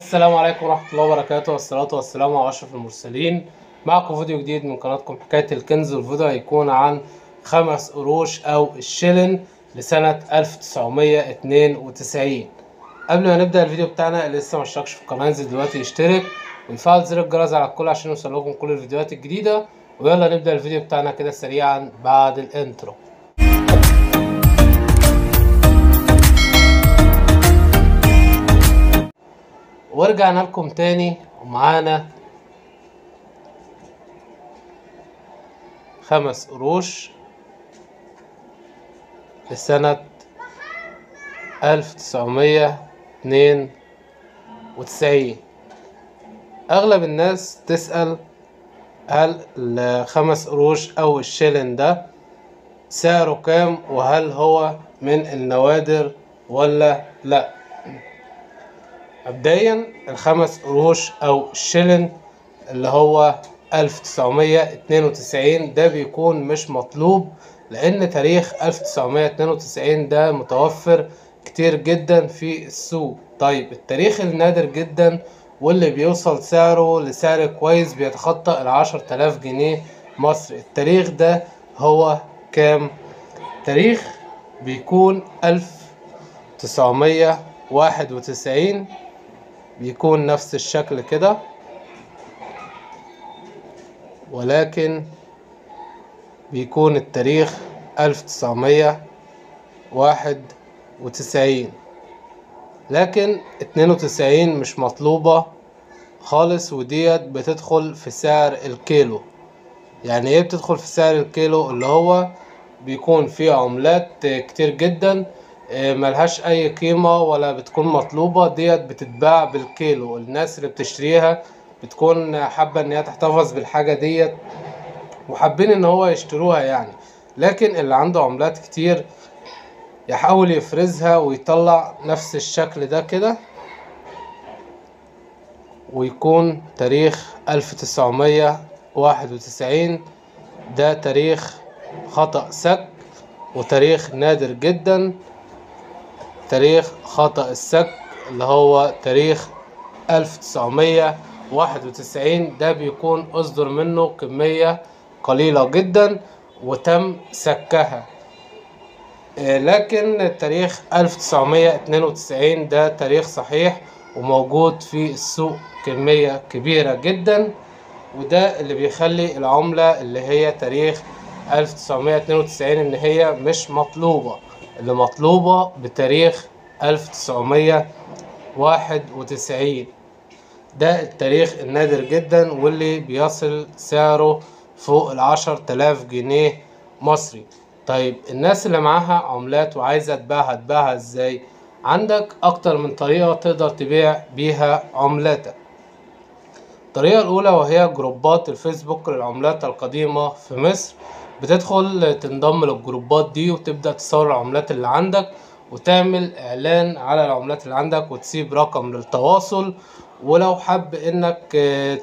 السلام عليكم ورحمة الله وبركاته، والصلاة والسلام على أشرف المرسلين. معكم فيديو جديد من قناتكم حكاية الكنز، والفيديو هيكون عن 5 قروش أو الشلن لسنة 1992. قبل ما نبدأ الفيديو بتاعنا، اللي لسه مشتركش في القناة ينزل دلوقتي يشترك ويفعل زر الجرس على الكل عشان يوصلكم كل الفيديوهات الجديدة. ويلا نبدأ الفيديو بتاعنا كده سريعا بعد الانترو. ورجعنا لكم تاني ومعانا 5 قروش لسنة 1992. أغلب الناس تسأل هل ال5 قروش أو الشلن ده سعره كام، وهل هو من النوادر ولا لأ. مبدئيا ال5 قروش أو الشلن اللي هو 1992 ده بيكون مش مطلوب، لأن تاريخ 1992 ده متوفر كتير جدا في السوق. طيب التاريخ النادر جدا واللي بيوصل سعره لسعر كويس بيتخطى 10,000 جنيه مصري، التاريخ ده هو كام؟ تاريخ بيكون 1991، بيكون نفس الشكل كده، ولكن بيكون التاريخ 1991. لكن 92 مش مطلوبة خالص، وديت بتدخل في سعر الكيلو. يعني ايه بتدخل في سعر الكيلو؟ اللي هو بيكون فيه عملات كتير جدا ملهاش اي قيمة ولا بتكون مطلوبة، ديت بتتباع بالكيلو. الناس اللي بتشتريها بتكون حابة ان هي تحتفظ بالحاجة ديت وحابين ان هو يشتروها يعني. لكن اللي عنده عملات كتير يحاول يفرزها ويطلع نفس الشكل ده كده، ويكون تاريخ 1991 ده تاريخ خطأ سك، وتاريخ نادر جدا. تاريخ خطأ السك اللي هو تاريخ 1991 ده بيكون أصدر منه كمية قليلة جدا وتم سكها. لكن تاريخ 1992 ده تاريخ صحيح وموجود في السوق كمية كبيرة جدا، وده اللي بيخلي العملة اللي هي تاريخ 1992 ان هي مش مطلوبة. اللي مطلوبة بتاريخ 1991 ده التاريخ النادر جدا واللي بيصل سعره فوق 10,000 جنيه مصري. طيب الناس اللي معاها عملات وعايزة تباعها ازاي؟ عندك اكتر من طريقة تقدر تبيع بيها عملاتك. الطريقة الاولى وهي جروبات الفيسبوك للعملات القديمة في مصر. بتدخل تنضم للجروبات دي وتبدأ تصور العملات اللي عندك وتعمل اعلان على العملات اللي عندك وتسيب رقم للتواصل. ولو حب انك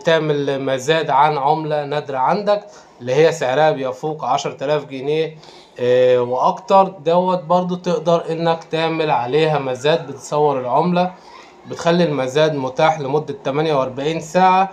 تعمل مزاد عن عملة نادرة عندك اللي هي سعرها بيفوق 10,000 جنيه واكتر، دوت برضو تقدر انك تعمل عليها مزاد. بتصور العملة، بتخلي المزاد متاح لمدة 48 ساعة.